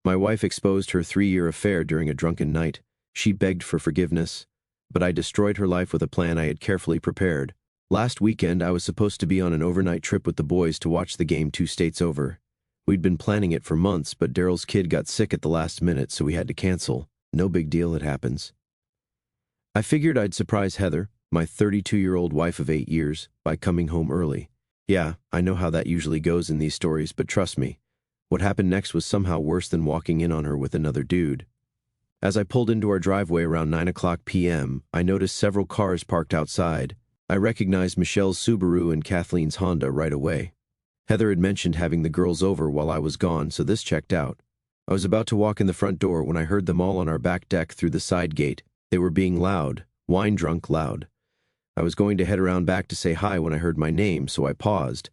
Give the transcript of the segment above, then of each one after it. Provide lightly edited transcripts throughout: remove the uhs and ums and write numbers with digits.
My wife exposed her 3-year affair during a drunken night. She begged for forgiveness, but I destroyed her life with a plan I had carefully prepared. Last weekend, I was supposed to be on an overnight trip with the boys to watch the game 2 states over. We'd been planning it for months, but Daryl's kid got sick at the last minute, so we had to cancel. No big deal, it happens. I figured I'd surprise Heather, my 32-year-old wife of 8 years, by coming home early. Yeah, I know how that usually goes in these stories, but trust me, what happened next was somehow worse than walking in on her with another dude. As I pulled into our driveway around 9:00 p.m., I noticed several cars parked outside. I recognized Michelle's Subaru and Kathleen's Honda right away. Heather had mentioned having the girls over while I was gone, so this checked out. I was about to walk in the front door when I heard them all on our back deck through the side gate. They were being loud, wine-drunk loud. I was going to head around back to say hi when I heard my name, so I paused.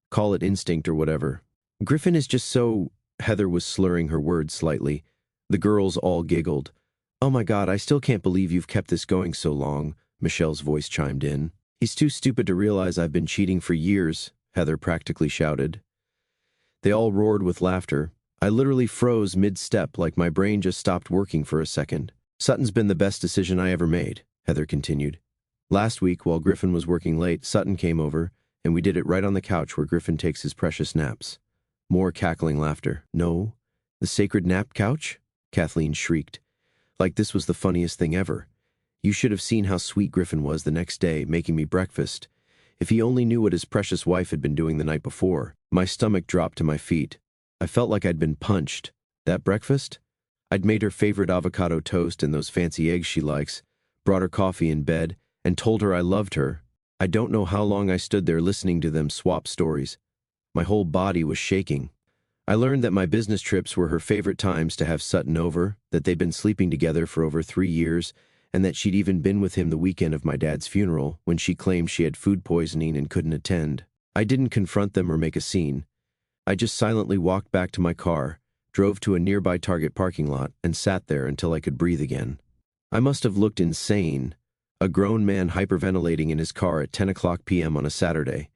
Call it instinct or whatever. Griffin is just so... Heather was slurring her words slightly. The girls all giggled. Oh my God, I still can't believe you've kept this going so long, Michelle's voice chimed in. He's too stupid to realize I've been cheating for years, Heather practically shouted. They all roared with laughter. I literally froze mid-step like my brain just stopped working for a second. Sutton's been the best decision I ever made, Heather continued. Last week, while Griffin was working late, Sutton came over, and we did it right on the couch where Griffin takes his precious naps. More cackling laughter. No, the sacred nap couch? Kathleen shrieked. Like this was the funniest thing ever. You should have seen how sweet Griffin was the next day, making me breakfast. If he only knew what his precious wife had been doing the night before. My stomach dropped to my feet. I felt like I'd been punched. That breakfast? I'd made her favorite avocado toast and those fancy eggs she likes, brought her coffee in bed, and told her I loved her. I don't know how long I stood there listening to them swap stories. My whole body was shaking. I learned that my business trips were her favorite times to have Sutton over, that they'd been sleeping together for over 3 years, and that she'd even been with him the weekend of my dad's funeral when she claimed she had food poisoning and couldn't attend. I didn't confront them or make a scene. I just silently walked back to my car, drove to a nearby Target parking lot, and sat there until I could breathe again. I must have looked insane. A grown man hyperventilating in his car at 10:00 p.m. on a Saturday.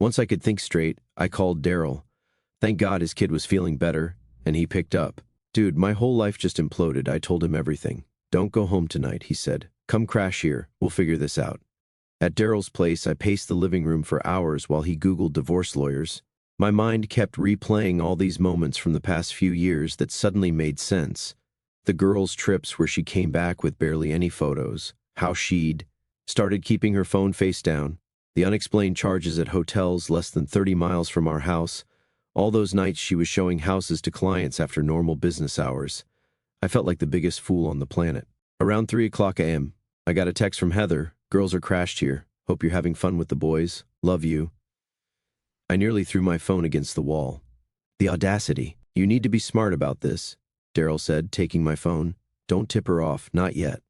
Once I could think straight, I called Daryl. Thank God his kid was feeling better, and he picked up. Dude, my whole life just imploded. I told him everything. Don't go home tonight, he said. Come crash here. We'll figure this out. At Daryl's place, I paced the living room for hours while he Googled divorce lawyers. My mind kept replaying all these moments from the past few years that suddenly made sense. The girls' trips where she came back with barely any photos. How she'd started keeping her phone face down. The unexplained charges at hotels less than 30 miles from our house. All those nights she was showing houses to clients after normal business hours. I felt like the biggest fool on the planet. Around 3:00 a.m., I got a text from Heather. Girls are crashed here. Hope you're having fun with the boys. Love you. I nearly threw my phone against the wall. The audacity. You need to be smart about this, Daryl said, taking my phone. Don't tip her off, not yet.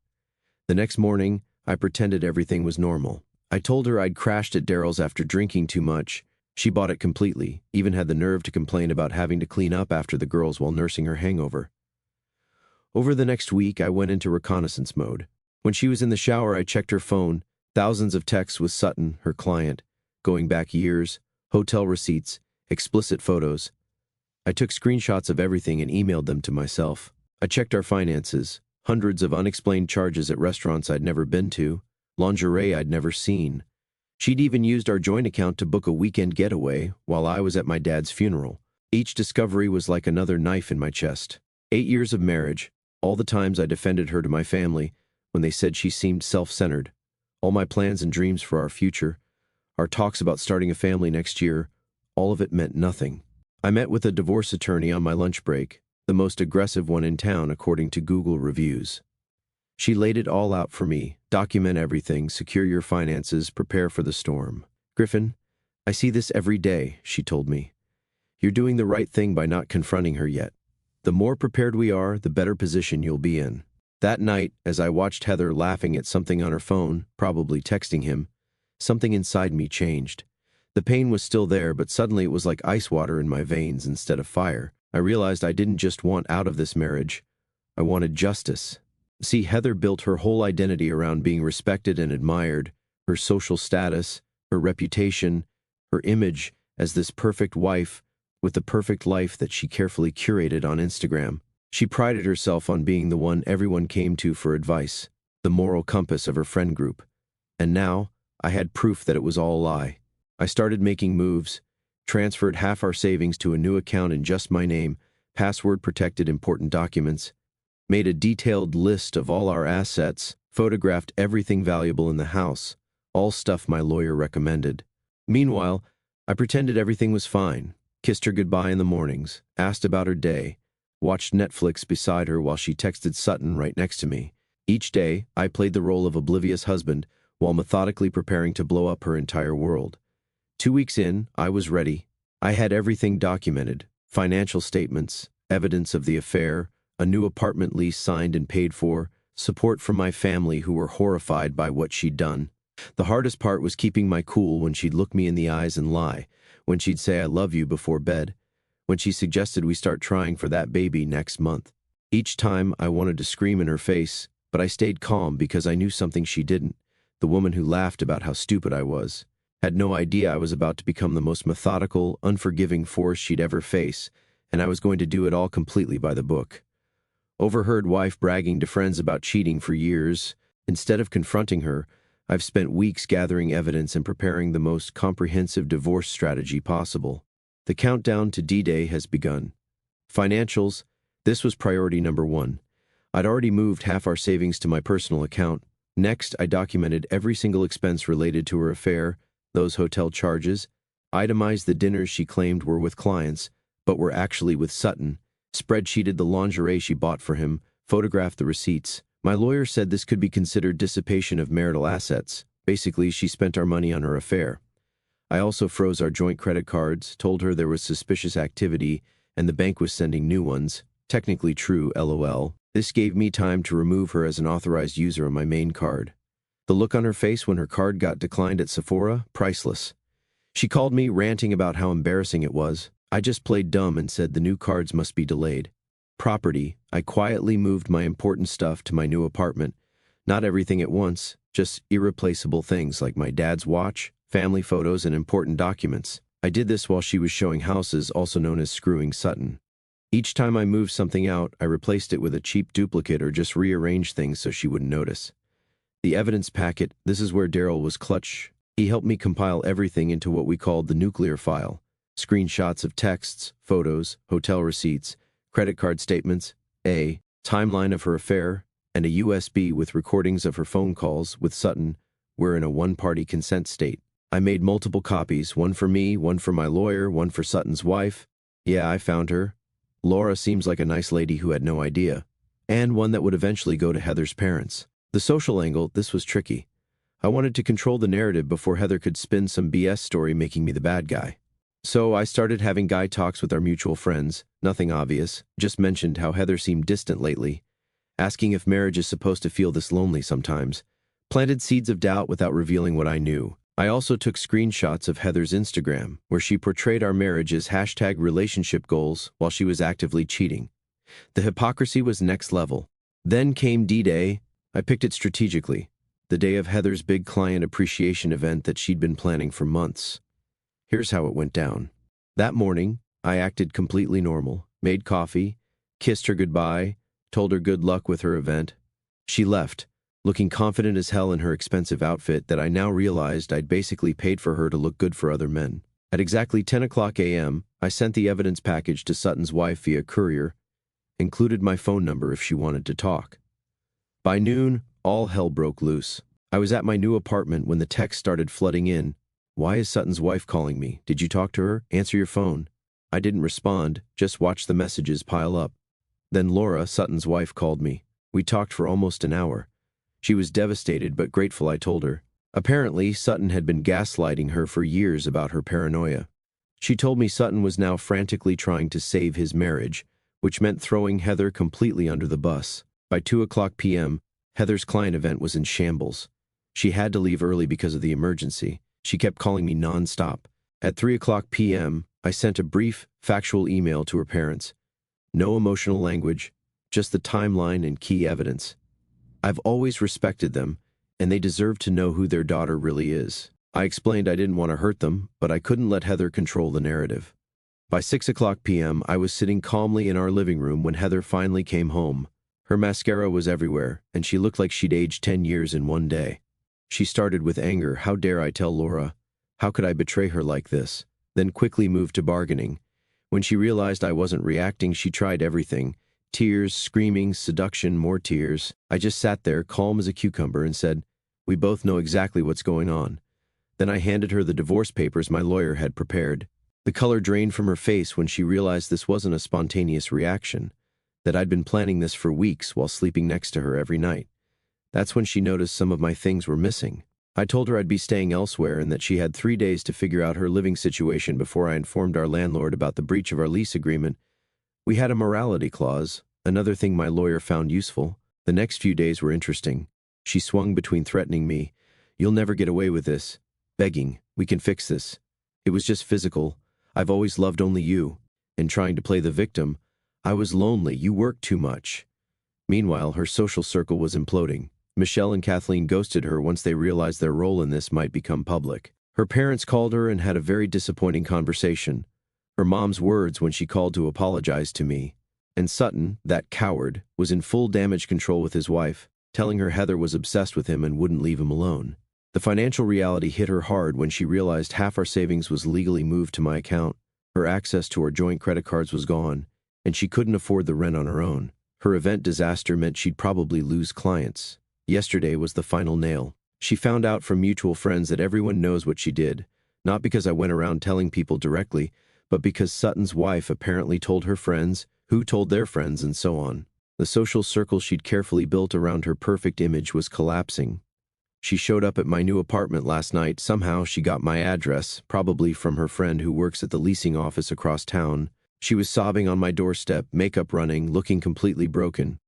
The next morning, I pretended everything was normal. I told her I'd crashed at Daryl's after drinking too much. She bought it completely, even had the nerve to complain about having to clean up after the girls while nursing her hangover. Over the next week, I went into reconnaissance mode. When she was in the shower, I checked her phone, thousands of texts with Sutton, her client, going back years, hotel receipts, explicit photos. I took screenshots of everything and emailed them to myself. I checked our finances, hundreds of unexplained charges at restaurants I'd never been to, lingerie I'd never seen. She'd even used our joint account to book a weekend getaway while I was at my dad's funeral. Each discovery was like another knife in my chest. 8 years of marriage, all the times I defended her to my family when they said she seemed self-centered, all my plans and dreams for our future, our talks about starting a family next year, all of it meant nothing. I met with a divorce attorney on my lunch break, the most aggressive one in town according to Google reviews. She laid it all out for me. Document everything, secure your finances, prepare for the storm. Griffin, I see this every day, she told me. You're doing the right thing by not confronting her yet. The more prepared we are, the better position you'll be in. That night, as I watched Heather laughing at something on her phone, probably texting him, something inside me changed. The pain was still there, but suddenly it was like ice water in my veins instead of fire. I realized I didn't just want out of this marriage. I wanted justice. See, Heather built her whole identity around being respected and admired, her social status, her reputation, her image as this perfect wife, with the perfect life that she carefully curated on Instagram. She prided herself on being the one everyone came to for advice, the moral compass of her friend group. And now, I had proof that it was all a lie. I started making moves, transferred half our savings to a new account in just my name, password-protected important documents, made a detailed list of all our assets, photographed everything valuable in the house, all stuff my lawyer recommended. Meanwhile, I pretended everything was fine, kissed her goodbye in the mornings, asked about her day, watched Netflix beside her while she texted Sutton right next to me. Each day, I played the role of oblivious husband while methodically preparing to blow up her entire world. 2 weeks in, I was ready. I had everything documented, financial statements, evidence of the affair, a new apartment lease signed and paid for, support from my family who were horrified by what she'd done. The hardest part was keeping my cool when she'd look me in the eyes and lie, when she'd say I love you before bed, when she suggested we start trying for that baby next month. Each time I wanted to scream in her face, but I stayed calm because I knew something she didn't. The woman who laughed about how stupid I was had no idea I was about to become the most methodical, unforgiving force she'd ever face, and I was going to do it all completely by the book. Overheard wife bragging to friends about cheating for years. Instead of confronting her, I've spent weeks gathering evidence and preparing the most comprehensive divorce strategy possible. The countdown to D-Day has begun. Financials, this was priority number 1. I'd already moved half our savings to my personal account. Next, I documented every single expense related to her affair, those hotel charges, itemized the dinners she claimed were with clients, but were actually with Sutton, spreadsheeted the lingerie she bought for him, photographed the receipts. My lawyer said this could be considered dissipation of marital assets. Basically, she spent our money on her affair. I also froze our joint credit cards, told her there was suspicious activity, and the bank was sending new ones. Technically true, LOL. This gave me time to remove her as an authorized user on my main card. The look on her face when her card got declined at Sephora, priceless. She called me, ranting about how embarrassing it was. I just played dumb and said the new cards must be delayed. Property, I quietly moved my important stuff to my new apartment. Not everything at once, just irreplaceable things like my dad's watch, family photos, and important documents. I did this while she was showing houses, also known as screwing Sutton. Each time I moved something out, I replaced it with a cheap duplicate or just rearranged things so she wouldn't notice. The evidence packet, this is where Daryl was clutch. He helped me compile everything into what we called the nuclear file. Screenshots of texts, photos, hotel receipts, credit card statements, a timeline of her affair, and a USB with recordings of her phone calls with Sutton. We're in a one-party consent state. I made multiple copies, one for me, one for my lawyer, one for Sutton's wife. Yeah, I found her. Laura seems like a nice lady who had no idea. And one that would eventually go to Heather's parents. The social angle, this was tricky. I wanted to control the narrative before Heather could spin some BS story making me the bad guy. So I started having guy talks with our mutual friends, nothing obvious, just mentioned how Heather seemed distant lately, asking if marriage is supposed to feel this lonely sometimes, planted seeds of doubt without revealing what I knew. I also took screenshots of Heather's Instagram, where she portrayed our marriage as #relationship goals while she was actively cheating. The hypocrisy was next level. Then came D-Day. I picked it strategically, the day of Heather's big client appreciation event that she'd been planning for months. Here's how it went down. That morning, I acted completely normal, made coffee, kissed her goodbye, told her good luck with her event. She left, looking confident as hell in her expensive outfit that I now realized I'd basically paid for her to look good for other men. At exactly 10 o'clock a.m., I sent the evidence package to Sutton's wife via courier, included my phone number if she wanted to talk. By noon, all hell broke loose. I was at my new apartment when the text started flooding in. Why is Sutton's wife calling me? Did you talk to her? Answer your phone. I didn't respond, just watched the messages pile up. Then Laura, Sutton's wife, called me. We talked for almost an hour. She was devastated but grateful I told her. Apparently, Sutton had been gaslighting her for years about her paranoia. She told me Sutton was now frantically trying to save his marriage, which meant throwing Heather completely under the bus. By 2 o'clock p.m., Heather's client event was in shambles. She had to leave early because of the emergency. She kept calling me non-stop. At 3 o'clock p.m., I sent a brief, factual email to her parents. No emotional language, just the timeline and key evidence. I've always respected them, and they deserve to know who their daughter really is. I explained I didn't want to hurt them, but I couldn't let Heather control the narrative. By 6 p.m., I was sitting calmly in our living room when Heather finally came home. Her mascara was everywhere, and she looked like she'd aged 10 years in one day. She started with anger. How dare I tell Laura? How could I betray her like this? Then quickly moved to bargaining. When she realized I wasn't reacting, she tried everything. Tears, screaming, seduction, more tears. I just sat there, calm as a cucumber, and said, "We both know exactly what's going on." Then I handed her the divorce papers my lawyer had prepared. The color drained from her face when she realized this wasn't a spontaneous reaction, that I'd been planning this for weeks while sleeping next to her every night. That's when she noticed some of my things were missing. I told her I'd be staying elsewhere and that she had 3 days to figure out her living situation before I informed our landlord about the breach of our lease agreement. We had a morality clause, another thing my lawyer found useful. The next few days were interesting. She swung between threatening me, "You'll never get away with this," begging, "We can fix this. It was just physical. I've always loved only you," and trying to play the victim. "I was lonely. You worked too much." Meanwhile, her social circle was imploding. Michelle and Kathleen ghosted her once they realized their role in this might become public. Her parents called her and had a very disappointing conversation. Her mom's words when she called to apologize to me. And Sutton, that coward, was in full damage control with his wife, telling her Heather was obsessed with him and wouldn't leave him alone. The financial reality hit her hard when she realized half our savings was legally moved to my account. Her access to our joint credit cards was gone, and she couldn't afford the rent on her own. Her event disaster meant she'd probably lose clients. Yesterday was the final nail. She found out from mutual friends that everyone knows what she did, not because I went around telling people directly, but because Sutton's wife apparently told her friends, who told their friends, and so on. The social circle she'd carefully built around her perfect image was collapsing. She showed up at my new apartment last night. Somehow she got my address, probably from her friend who works at the leasing office across town. She was sobbing on my doorstep, makeup running, looking completely broken.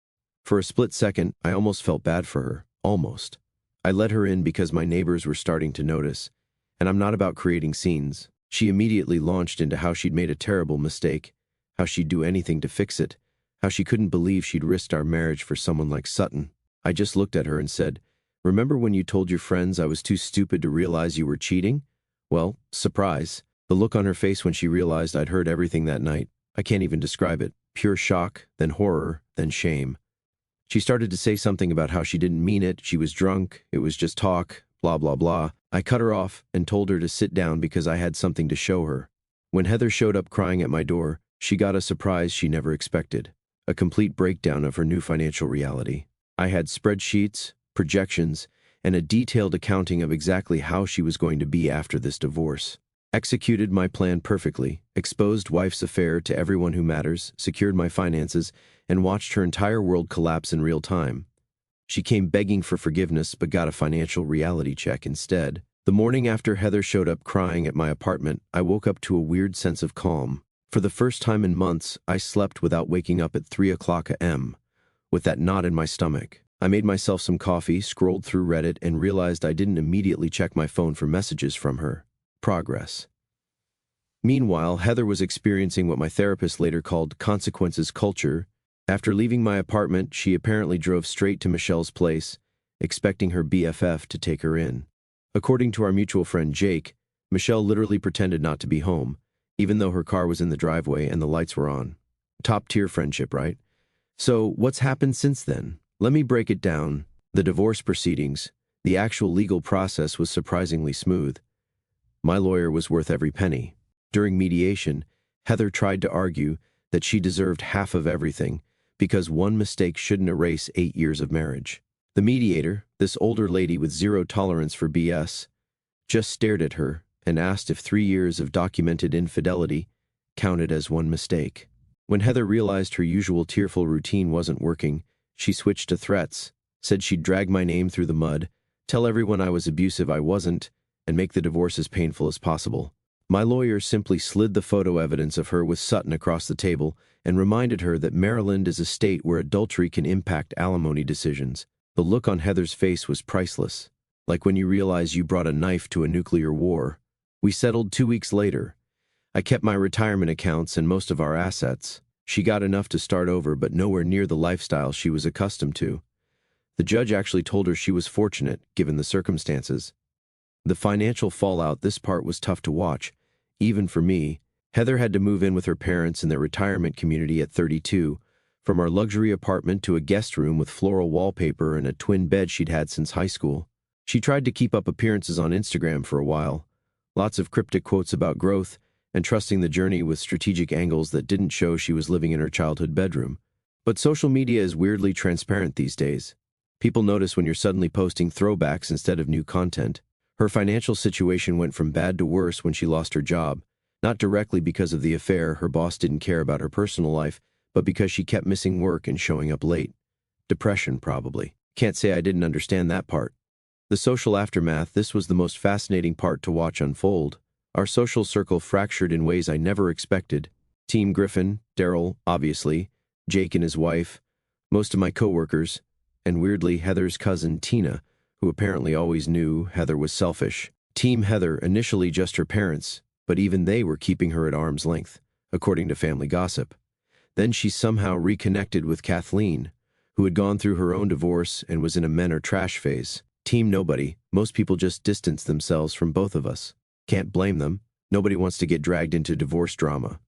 For a split second, I almost felt bad for her. Almost. I let her in because my neighbors were starting to notice. And I'm not about creating scenes. She immediately launched into how she'd made a terrible mistake, how she'd do anything to fix it, how she couldn't believe she'd risked our marriage for someone like Sutton. I just looked at her and said, "Remember when you told your friends I was too stupid to realize you were cheating?" Well, surprise. The look on her face when she realized I'd heard everything that night. I can't even describe it. Pure shock, then horror, then shame. She started to say something about how she didn't mean it, she was drunk, it was just talk, blah blah blah. I cut her off and told her to sit down because I had something to show her. When Heather showed up crying at my door, she got a surprise she never expected. A complete breakdown of her new financial reality. I had spreadsheets, projections, and a detailed accounting of exactly how she was going to be after this divorce. Executed my plan perfectly, exposed wife's affair to everyone who matters, secured my finances, and watched her entire world collapse in real time. She came begging for forgiveness but got a financial reality check instead. The morning after Heather showed up crying at my apartment, I woke up to a weird sense of calm. For the first time in months, I slept without waking up at 3 a.m., with that knot in my stomach. I made myself some coffee, scrolled through Reddit, and realized I didn't immediately check my phone for messages from her. Progress. Meanwhile, Heather was experiencing what my therapist later called consequences culture. After leaving my apartment, she apparently drove straight to Michelle's place, expecting her BFF to take her in. According to our mutual friend Jake, Michelle literally pretended not to be home, even though her car was in the driveway and the lights were on. Top-tier friendship, right? So, what's happened since then? Let me break it down. The divorce proceedings, the actual legal process was surprisingly smooth. My lawyer was worth every penny. During mediation, Heather tried to argue that she deserved half of everything because one mistake shouldn't erase 8 years of marriage. The mediator, this older lady with zero tolerance for BS, just stared at her and asked if 3 years of documented infidelity counted as one mistake. When Heather realized her usual tearful routine wasn't working, she switched to threats, said she'd drag my name through the mud, tell everyone I was abusive I wasn't, and make the divorce as painful as possible. My lawyer simply slid the photo evidence of her with Sutton across the table and reminded her that Maryland is a state where adultery can impact alimony decisions. The look on Heather's face was priceless, like when you realize you brought a knife to a nuclear war. We settled 2 weeks later. I kept my retirement accounts and most of our assets. She got enough to start over, but nowhere near the lifestyle she was accustomed to. The judge actually told her she was fortunate, given the circumstances. The financial fallout, this part was tough to watch, even for me, Heather had to move in with her parents in their retirement community at 32, from our luxury apartment to a guest room with floral wallpaper and a twin bed she'd had since high school. She tried to keep up appearances on Instagram for a while, lots of cryptic quotes about growth, and trusting the journey with strategic angles that didn't show she was living in her childhood bedroom. But social media is weirdly transparent these days. People notice when you're suddenly posting throwbacks instead of new content. Her financial situation went from bad to worse when she lost her job, not directly because of the affair. Her boss didn't care about her personal life, but because she kept missing work and showing up late. Depression, probably. Can't say I didn't understand that part. The social aftermath, this was the most fascinating part to watch unfold. Our social circle fractured in ways I never expected. Team Griffin, Daryl, obviously, Jake and his wife, most of my coworkers, and weirdly Heather's cousin Tina, who apparently always knew Heather was selfish. Team Heather, initially just her parents, but even they were keeping her at arm's length, according to family gossip. Then she somehow reconnected with Kathleen, who had gone through her own divorce and was in a men or trash phase. Team nobody, most people just distanced themselves from both of us. Can't blame them. Nobody wants to get dragged into divorce drama.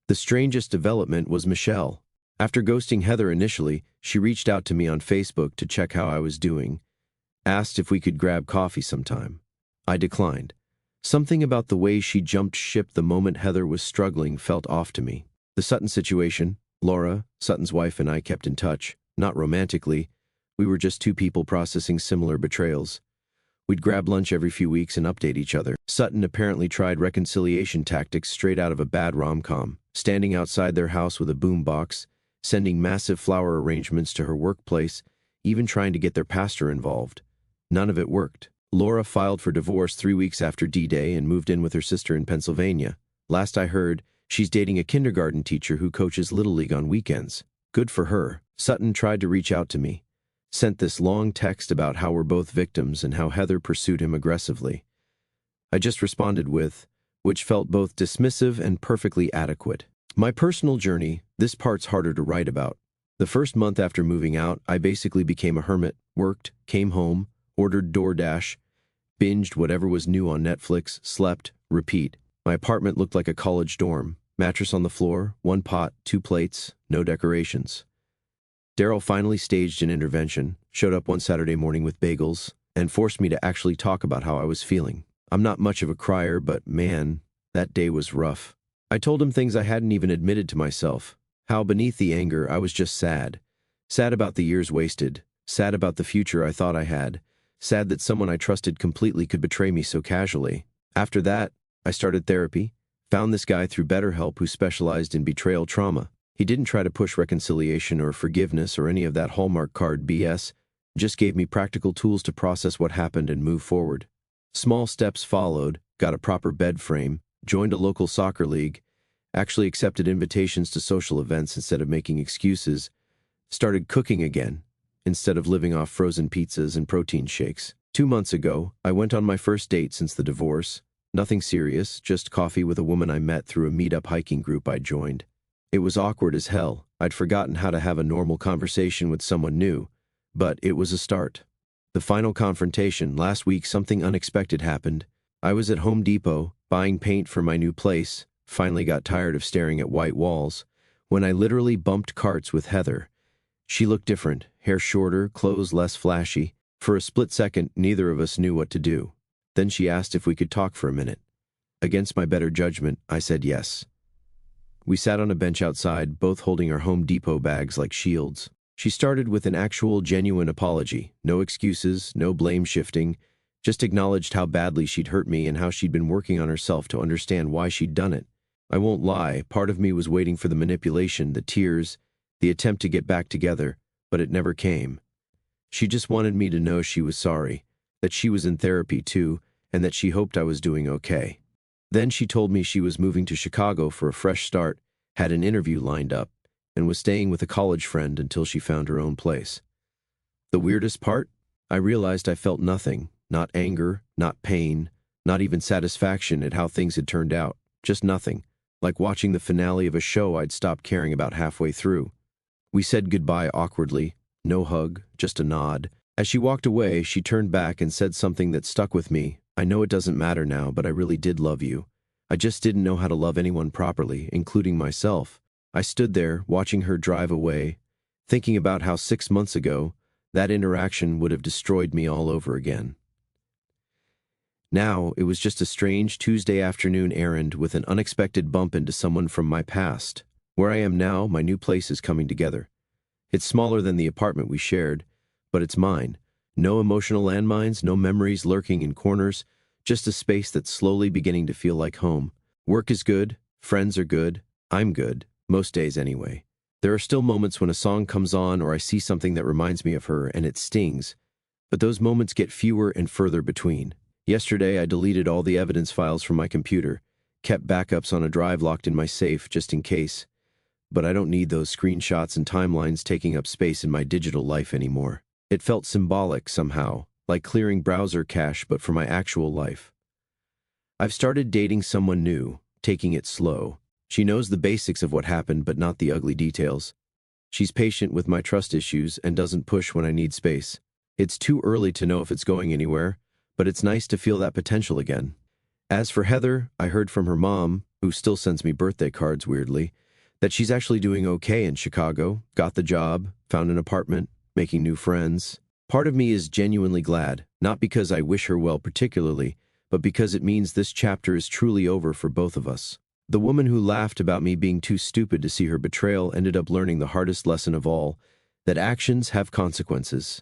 The strangest development was Michelle. After ghosting Heather initially, she reached out to me on Facebook to check how I was doing, asked if we could grab coffee sometime. I declined. Something about the way she jumped ship the moment Heather was struggling felt off to me. The Sutton situation, Laura, Sutton's wife, and I kept in touch, not romantically. We were just two people processing similar betrayals. We'd grab lunch every few weeks and update each other. Sutton apparently tried reconciliation tactics straight out of a bad rom-com, standing outside their house with a boombox, sending massive flower arrangements to her workplace, even trying to get their pastor involved. None of it worked. Laura filed for divorce 3 weeks after D-Day and moved in with her sister in Pennsylvania. Last I heard, she's dating a kindergarten teacher who coaches Little League on weekends. Good for her. Sutton tried to reach out to me, sent this long text about how we're both victims and how Heather pursued him aggressively. I just responded with, which felt both dismissive and perfectly adequate. My personal journey, this part's harder to write about. The first month after moving out, I basically became a hermit, worked, came home, ordered DoorDash, binged whatever was new on Netflix, slept, repeat. My apartment looked like a college dorm. Mattress on the floor, 1 pot, 2 plates, no decorations. Daryl finally staged an intervention, showed up one Saturday morning with bagels, and forced me to actually talk about how I was feeling. I'm not much of a crier, but man, that day was rough. I told him things I hadn't even admitted to myself. How beneath the anger, I was just sad. Sad about the years wasted. Sad about the future I thought I had. Sad that someone I trusted completely could betray me so casually. After that, I started therapy, found this guy through BetterHelp who specialized in betrayal trauma. He didn't try to push reconciliation or forgiveness or any of that Hallmark card BS, just gave me practical tools to process what happened and move forward. Small steps followed, got a proper bed frame, joined a local soccer league, actually accepted invitations to social events instead of making excuses, started cooking again, instead of living off frozen pizzas and protein shakes. 2 months ago, I went on my first date since the divorce. Nothing serious, just coffee with a woman I met through a meetup hiking group I joined. It was awkward as hell. I'd forgotten how to have a normal conversation with someone new, but it was a start. The final confrontation, last week something unexpected happened. I was at Home Depot, buying paint for my new place, finally got tired of staring at white walls, when I literally bumped carts with Heather. She looked different, hair shorter, clothes less flashy. For a split second, neither of us knew what to do. Then she asked if we could talk for a minute. Against my better judgment, I said yes. We sat on a bench outside, both holding our Home Depot bags like shields. She started with an actual, genuine apology. No excuses, no blame shifting, just acknowledged how badly she'd hurt me and how she'd been working on herself to understand why she'd done it. I won't lie, part of me was waiting for the manipulation, the tears, the attempt to get back together, but it never came. She just wanted me to know she was sorry, that she was in therapy too, and that she hoped I was doing okay. Then she told me she was moving to Chicago for a fresh start, had an interview lined up, and was staying with a college friend until she found her own place. The weirdest part? I realized I felt nothing, not anger, not pain, not even satisfaction at how things had turned out, just nothing, like watching the finale of a show I'd stopped caring about halfway through. We said goodbye awkwardly, no hug, just a nod. As she walked away, she turned back and said something that stuck with me. I know it doesn't matter now, but I really did love you. I just didn't know how to love anyone properly, including myself. I stood there, watching her drive away, thinking about how 6 months ago, that interaction would have destroyed me all over again. Now, it was just a strange Tuesday afternoon errand with an unexpected bump into someone from my past. Where I am now, my new place is coming together. It's smaller than the apartment we shared, but it's mine. No emotional landmines, no memories lurking in corners, just a space that's slowly beginning to feel like home. Work is good, friends are good, I'm good, most days anyway. There are still moments when a song comes on or I see something that reminds me of her and it stings, but those moments get fewer and further between. Yesterday, I deleted all the evidence files from my computer, kept backups on a drive locked in my safe just in case, but I don't need those screenshots and timelines taking up space in my digital life anymore. It felt symbolic somehow, like clearing browser cache but for my actual life. I've started dating someone new, taking it slow. She knows the basics of what happened but not the ugly details. She's patient with my trust issues and doesn't push when I need space. It's too early to know if it's going anywhere, but it's nice to feel that potential again. As for Heather, I heard from her mom, who still sends me birthday cards weirdly, that she's actually doing okay in Chicago, got the job, found an apartment, making new friends. Part of me is genuinely glad, not because I wish her well particularly, but because it means this chapter is truly over for both of us. The woman who laughed about me being too stupid to see her betrayal ended up learning the hardest lesson of all, that actions have consequences,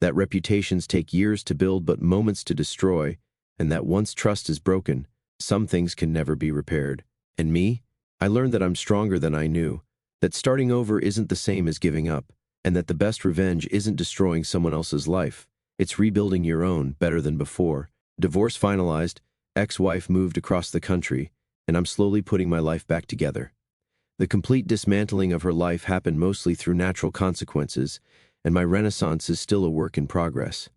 that reputations take years to build but moments to destroy, and that once trust is broken, some things can never be repaired. And me? I learned that I'm stronger than I knew, that starting over isn't the same as giving up, and that the best revenge isn't destroying someone else's life. It's rebuilding your own better than before. Divorce finalized, ex-wife moved across the country, and I'm slowly putting my life back together. The complete dismantling of her life happened mostly through natural consequences, and my renaissance is still a work in progress.